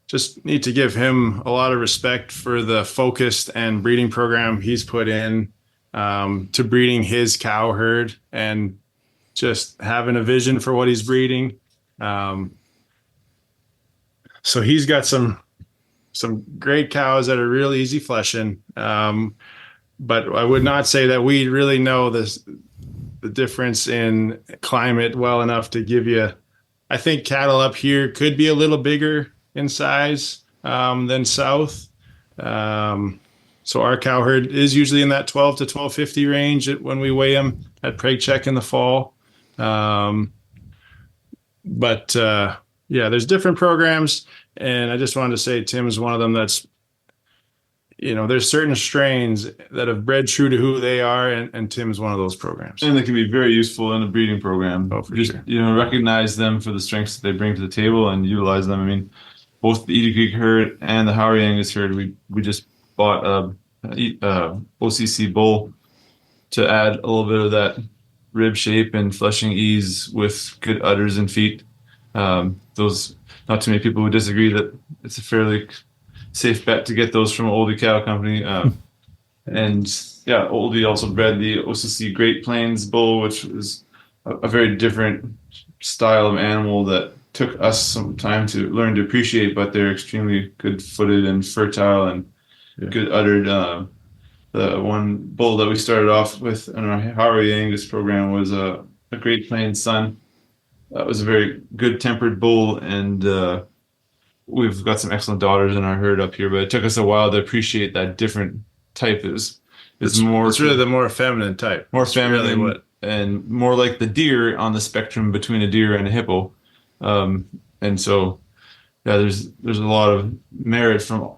just need to give him a lot of respect for the focused and breeding program he's put in to breeding his cow herd and just having a vision for what he's breeding. So he's got some great cows that are real easy fleshing. But I would not say that we really know the difference in climate well enough to give you. I think cattle up here could be a little bigger in size than south. So our cow herd is usually in that 12 to 1250 range when we weigh them at preg check in the fall. But there's different programs, and I just wanted to say Tim's one of them. That's, there's certain strains that have bred true to who they are, and Tim's one of those programs. And they can be very useful in a breeding program. Oh, for just, sure. Recognize them for the strengths that they bring to the table and utilize them. I mean, both the Edie Creek herd and the Howrey Angus herd, we just bought a OCC bull to add a little bit of that rib shape and fleshing ease with good udders and feet. Those, not too many people would disagree that it's a fairly safe bet to get those from Oldie Cattle Company. And yeah, Oldie also bred the OCC Great Plains bull, which was a very different style of animal that took us some time to learn to appreciate, but they're extremely good footed and fertile and good uddered. The one bull that we started off with in our Howrey Angus program was a Great Plains son. That was a very good tempered bull, and we've got some excellent daughters in our herd up here, but it took us a while to appreciate that different type it's really the more feminine type. More feminine and more like the deer on the spectrum between a deer and a hippo. And so, yeah, there's a lot of merit from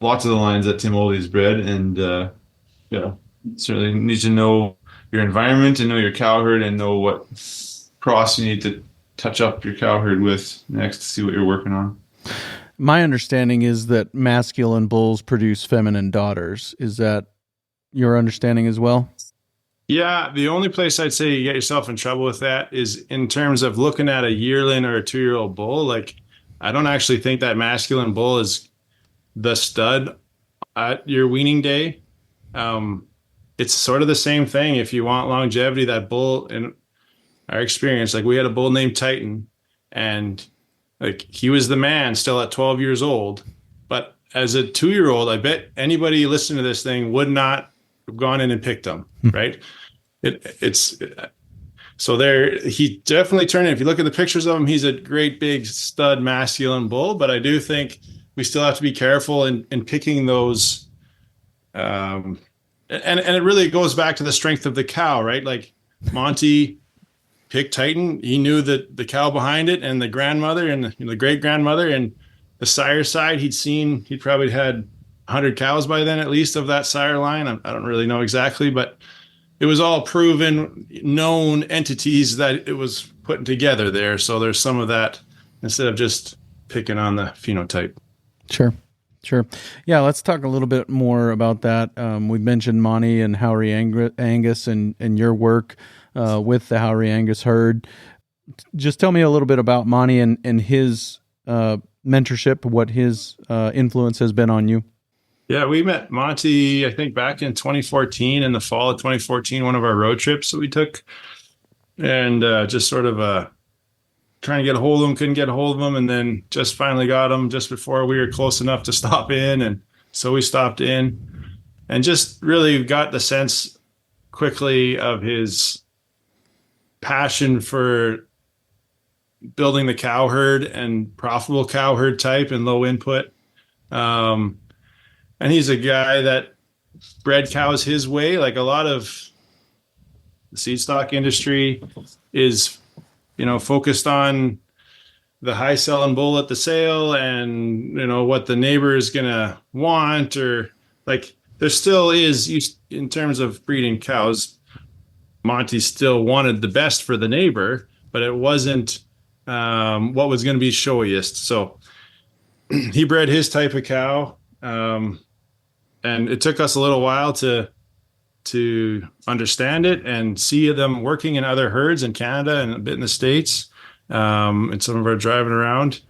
lots of the lines that Tim Oldie's bred, and certainly need to know your environment and know your cow herd and know what cross you need to touch up your cow herd with next to see what you're working on. My understanding is that masculine bulls produce feminine daughters. Is that your understanding as well? Yeah, the only place I'd say you get yourself in trouble with that is in terms of looking at a yearling or a 2-year-old bull. I don't actually think that masculine bull is the stud at your weaning day. It's sort of the same thing. If you want longevity, that bull, in our experience, we had a bull named Titan, and he was the man still at 12 years old. But as a 2-year-old, I bet anybody listening to this thing would not have gone in and picked him, right? So there, he definitely turned in. If you look at the pictures of him, he's a great big stud masculine bull, but I do think we still have to be careful in picking those. And it really goes back to the strength of the cow, right? Monte picked Titan. He knew that the cow behind it and the grandmother and the great grandmother and the sire side, he'd probably had 100 cows by then, at least, of that sire line. I don't really know exactly, but it was all proven, known entities that it was putting together there. So there's some of that instead of just picking on the phenotype. Sure. Yeah, let's talk a little bit more about that. We've mentioned Monte and Howrey Angus and your work with the Howrey Angus herd. Just tell me a little bit about Monte and his mentorship, what his influence has been on you. Yeah, we met Monte, I think, back in 2014, in the fall of 2014, one of our road trips that we took. And just sort of trying to get a hold of him, couldn't get a hold of him, and then just finally got him just before we were close enough to stop in. And so we stopped in and just really got the sense quickly of his passion for building the cow herd and profitable cow herd type and low input. And he's a guy that bred cows his way. Like a lot of the seed stock industry is, focused on the high selling bull at the sale and, what the neighbor is going to want, or like there still is, in terms of breeding cows, Monte still wanted the best for the neighbor, but it wasn't what was going to be showiest. So he bred his type of cow. And it took us a little while to understand it and see them working in other herds in Canada and a bit in the States, and some of our driving around,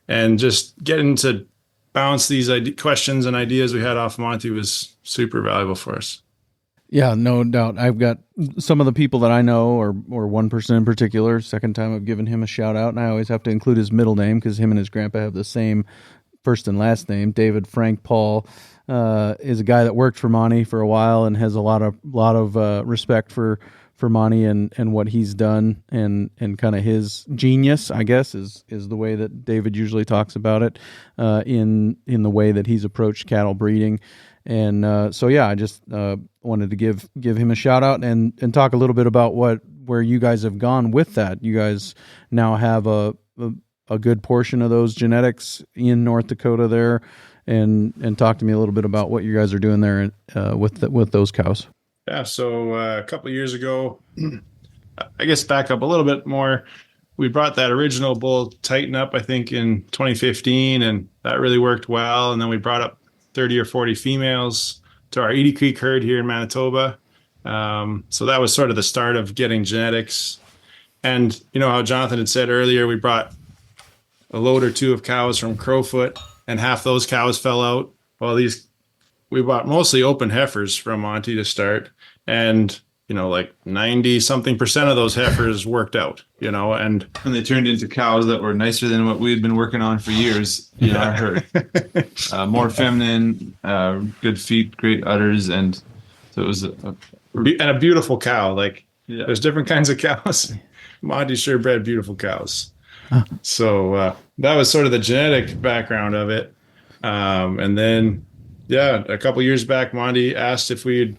and just getting to bounce these questions and ideas we had off Monte was super valuable for us. Yeah, no doubt. I've got some of the people that I know, or one person in particular, second time I've given him a shout out, and I always have to include his middle name because him and his grandpa have the same first and last name. David Frank Paul is a guy that worked for Monte for a while and has a lot of respect for Monte and what he's done and kind of his genius, I guess, is the way that David usually talks about it, in the way that he's approached cattle breeding. And so yeah, I just wanted to give him a shout out and talk a little bit about where you guys have gone with that. You guys now have a good portion of those genetics in North Dakota there, and talk to me a little bit about what you guys are doing there with those cows. Yeah, so a couple of years ago, I guess back up a little bit more, we brought that original bull Tighten Up, I think, in 2015, and that really worked well. And then we brought up 30 or 40 females to our Edie Creek herd here in Manitoba. So that was sort of the start of getting genetics. And how Jonathan had said earlier, we brought a load or two of cows from Crowfoot, and half those cows fell out. Well, we bought mostly open heifers from Monte to start, and like 90-something% of those heifers worked out. And they turned into cows that were nicer than what we had been working on for years in our herd. More feminine, good feet, great udders, and so it was a beautiful cow. Like there's different kinds of cows. Monte sure bred beautiful cows. Huh. So that was sort of the genetic background of it. And then, a couple years back, Monte asked if we'd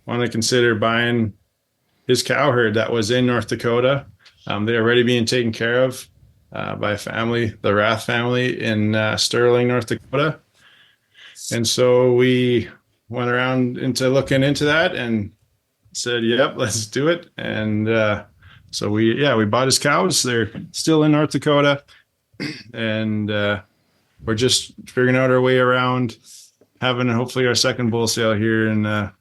want to consider buying his cow herd that was in North Dakota. They're already being taken care of by a family, the Rath family in Sterling, North Dakota. And so we went around into looking into that and said, yep, let's do it. And so we bought his cows. They're still in North Dakota, and we're just figuring out our way around having hopefully our second bull sale here in a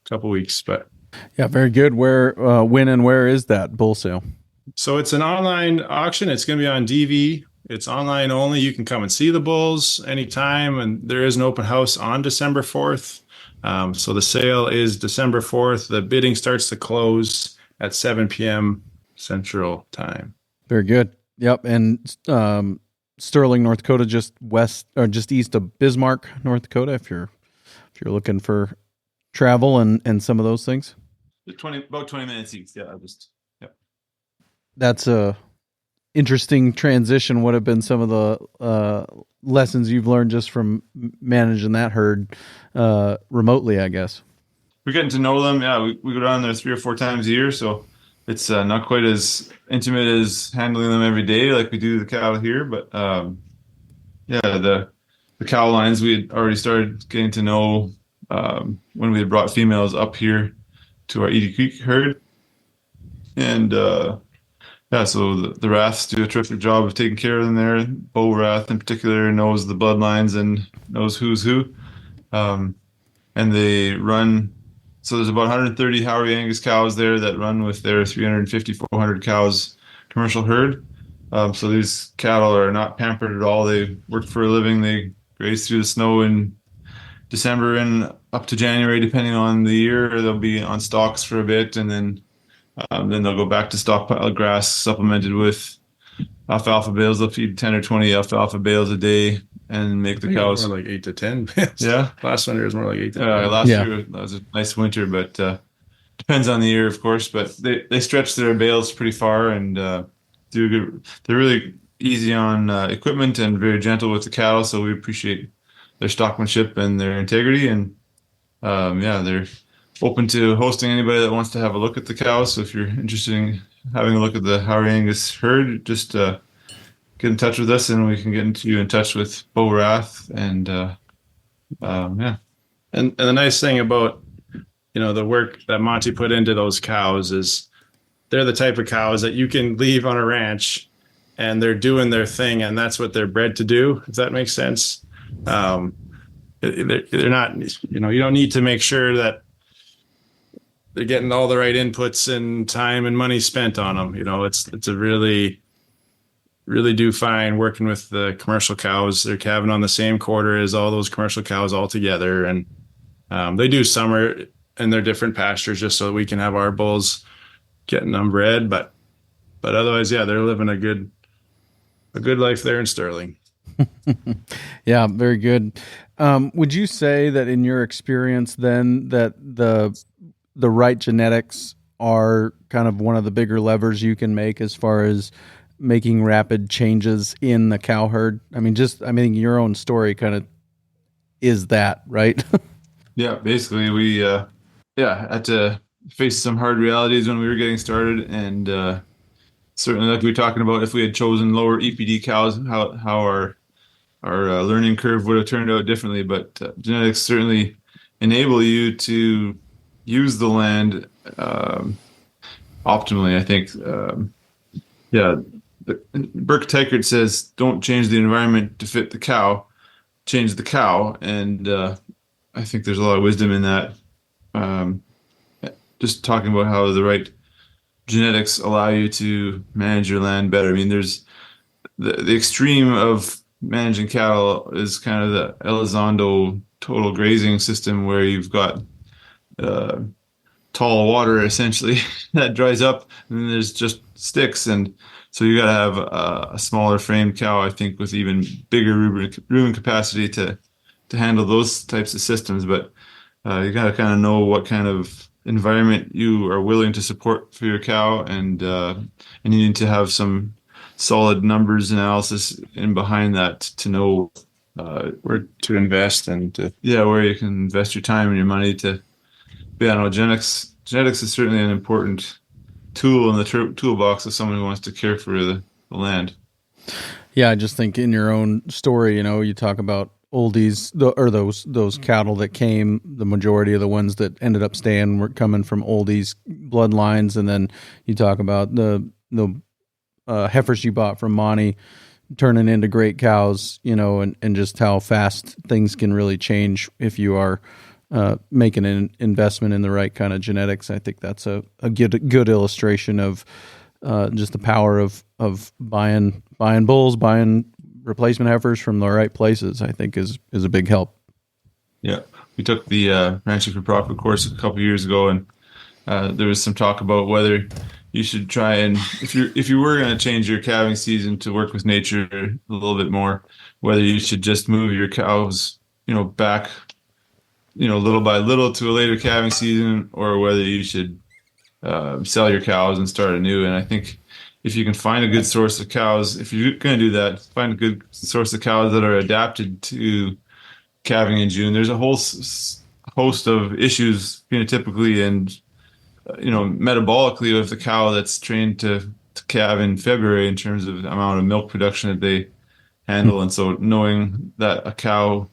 couple weeks. But yeah, very good. Where, when, and where is that bull sale? So it's an online auction. It's going to be on DV. It's online only. You can come and see the bulls anytime, and there is an open house on December 4th. So the sale is December 4th. The bidding starts to close at 7 p.m. Central Time. Very good. Yep. And Sterling, North Dakota, just west or just east of Bismarck, North Dakota, if you're looking for travel and some of those things. About 20 minutes east. Yeah, That's a interesting transition. What have been some of the lessons you've learned just from managing that herd remotely, I guess? We're getting to know them. Yeah, we go down there 3 or 4 times a year, so it's not quite as intimate as handling them every day like we do the cattle here. But the the cow lines we had already started getting to know when we had brought females up here to our Edie Creek herd. And yeah, so the Raths do a terrific job of taking care of them there. Beau Rath in particular knows the bloodlines and knows who's who. And they run, so there's about 130 Howrey Angus cows there that run with their 350, 400 cows commercial herd. So these cattle are not pampered at all. They work for a living. They graze through the snow in December and up to January, depending on the year. Or they'll be on stalks for a bit, and then they'll go back to stockpile grass supplemented with alfalfa bales. They'll feed 10 or 20 alfalfa bales a day and make the cows more like 8 to 10 bales. Yeah, last winter was more like 8 to 10. Last year that was a nice winter, but depends on the year, of course. But they stretch their bales pretty far and do good. They're really easy on equipment and very gentle with the cattle, so we appreciate their stockmanship and their integrity. And yeah, they're open to hosting anybody that wants to have a look at the cows. So if you're interested in having a look at the Howrey Angus herd, just get in touch with us and we can get you in touch with Beau Rath. And yeah. And the nice thing about, the work that Monte put into those cows is they're the type of cows that you can leave on a ranch and they're doing their thing, and that's what they're bred to do, if that makes sense. They're not, you don't need to make sure that they're getting all the right inputs and time and money spent on them. It's a really do fine working with the commercial cows. They're calving on the same quarter as all those commercial cows all together. And they do summer in their different pastures just so that we can have our bulls getting them bred. But otherwise, yeah, they're living a good life there in Sterling. Yeah, very good. Would you say that in your experience then that the right genetics are kind of one of the bigger levers you can make as far as making rapid changes in the cow herd? I mean, your own story kind of is that, right? Yeah, basically we had to face some hard realities when we were getting started, and certainly like we were talking about, if we had chosen lower EPD cows, how our learning curve would have turned out differently. But genetics certainly enable you to use the land optimally, I think. Burke Teichert says, don't change the environment to fit the cow, change the cow. And I think there's a lot of wisdom in that. Just talking about how the right genetics allow you to manage your land better. I mean, there's the extreme of managing cattle is kind of the Elizondo total grazing system, where you've got tall water essentially that dries up, and then there's just sticks. And so you got to have a smaller framed cow, I think, with even bigger rumen capacity to handle those types of systems. But you got to kind of know what kind of environment you are willing to support for your cow, and you need to have some solid numbers analysis in behind that to know where to invest and where you can invest your time and your money to. Yeah, no, genetics is certainly an important tool in the toolbox of someone who wants to care for the land. Yeah, I just think in your own story, you talk about oldies, those cattle that came, the majority of the ones that ended up staying were coming from oldies bloodlines, and then you talk about the heifers you bought from Monte turning into great cows, and just how fast things can really change if you are making an investment in the right kind of genetics. I think that's a good illustration of just the power of buying bulls, buying replacement heifers from the right places. I think is a big help. Yeah, we took the Ranching for Profit course a couple of years ago, and there was some talk about whether you should try and, if you were going to change your calving season to work with nature a little bit more, whether you should just move your cows, back, little by little to a later calving season, or whether you should sell your cows and start anew. And I think if you can find a good source of cows, if you're going to do that, find a good source of cows that are adapted to calving in June. There's a whole host of issues phenotypically and metabolically with the cow that's trained to calve in February in terms of the amount of milk production that they handle. And so knowing that a cow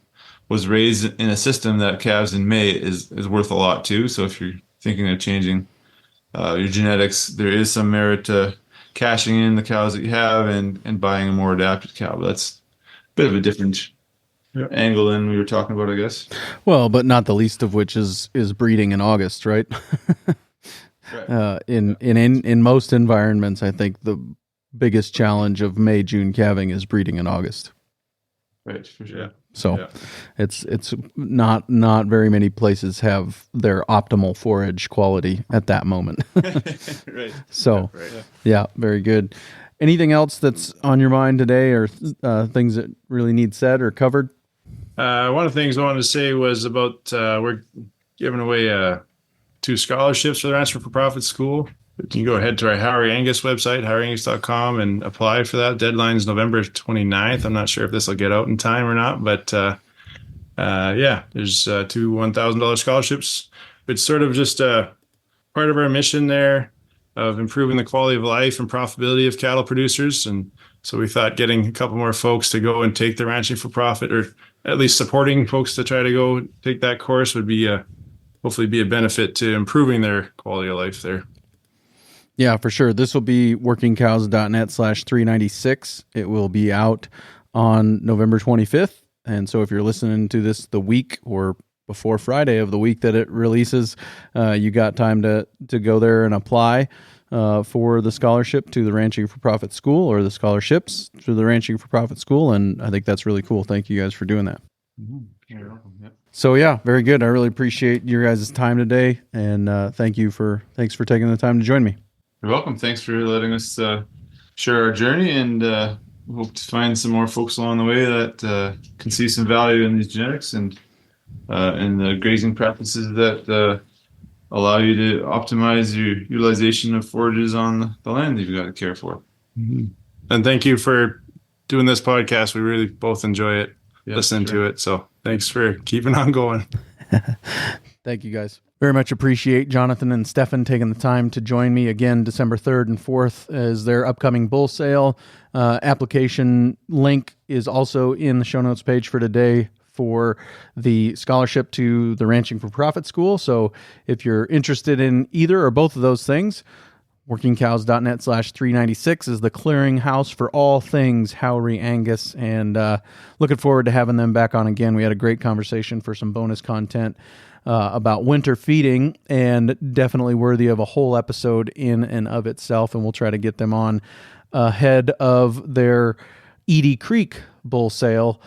was raised in a system that calves in May is worth a lot too. So if you're thinking of changing your genetics, there is some merit to cashing in the cows that you have and buying a more adapted cow. But that's a bit of a different angle than we were talking about, I guess. Well, but not the least of which is breeding in August, right? Right. In most environments, I think the biggest challenge of May, June calving is breeding in August. Right, for sure. Yeah. So it's not very many places have their optimal forage quality at that moment. Right. So yeah, very good. Anything else that's on your mind today, or things that really need said or covered? One of the things I wanted to say was about we're giving away 2 scholarships for the Ranching for Profit School. You can go ahead to our Howrey Angus website, howeyangus.com, and apply for that. Deadline is November 29th. I'm not sure if this will get out in time or not, but there's 2 $1,000 scholarships. It's sort of just part of our mission there of improving the quality of life and profitability of cattle producers. And so we thought getting a couple more folks to go and take the Ranching for Profit, or at least supporting folks to try to go take that course, would be hopefully be a benefit to improving their quality of life there. Yeah, for sure. This will be workingcows.net/396. It will be out on November 25th. And so if you're listening to this the week or before Friday of the week that it releases, you got time to go there and apply for the scholarship to the Ranching for Profit School, or the scholarships to the Ranching for Profit School. And I think that's really cool. Thank you guys for doing that. Mm-hmm. You're welcome. Yep. So yeah, very good. I really appreciate your guys' time today. And thanks for taking the time to join me. You're welcome. Thanks for letting us share our journey, and hope to find some more folks along the way that can see some value in these genetics and in the grazing practices that allow you to optimize your utilization of forages on the land that you've got to care for. Mm-hmm. And thank you for doing this podcast. We really both enjoy it, listening to it. So thanks for keeping on going. Thank you, guys. Very much appreciate Jonathan and Stefan taking the time to join me again. December 3rd and 4th is their upcoming bull sale. Application link is also in the show notes page for today for the scholarship to the Ranching for Profit School. So if you're interested in either or both of those things, workingcows.net/396 is the clearinghouse for all things Howrey Angus, and looking forward to having them back on again. We had a great conversation for some bonus content about winter feeding, and definitely worthy of a whole episode in and of itself. And we'll try to get them on ahead of their Edie Creek bull sale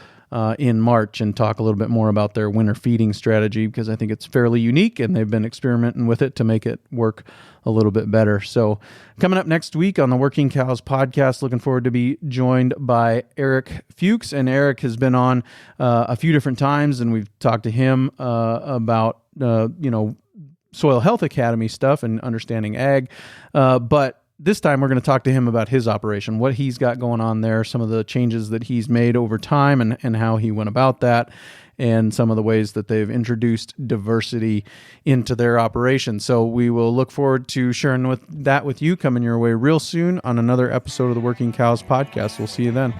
in March and talk a little bit more about their winter feeding strategy, because I think it's fairly unique and they've been experimenting with it to make it work a little bit better. So coming up next week on the Working Cows podcast, looking forward to be joined by Eric Fuchs. And Eric has been on a few different times, and we've talked to him about, Soil Health Academy stuff and understanding ag. But this time we're going to talk to him about his operation, what he's got going on there, some of the changes that he's made over time and how he went about that, and some of the ways that they've introduced diversity into their operation. So we will look forward to sharing with you coming your way real soon on another episode of the Working Cows podcast. We'll see you then.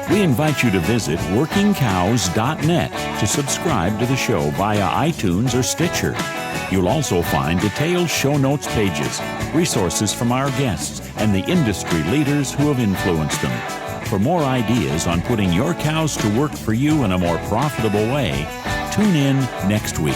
We invite you to visit workingcows.net to subscribe to the show via iTunes or Stitcher. You'll also find detailed show notes pages, resources from our guests, and the industry leaders who have influenced them. For more ideas on putting your cows to work for you in a more profitable way, tune in next week.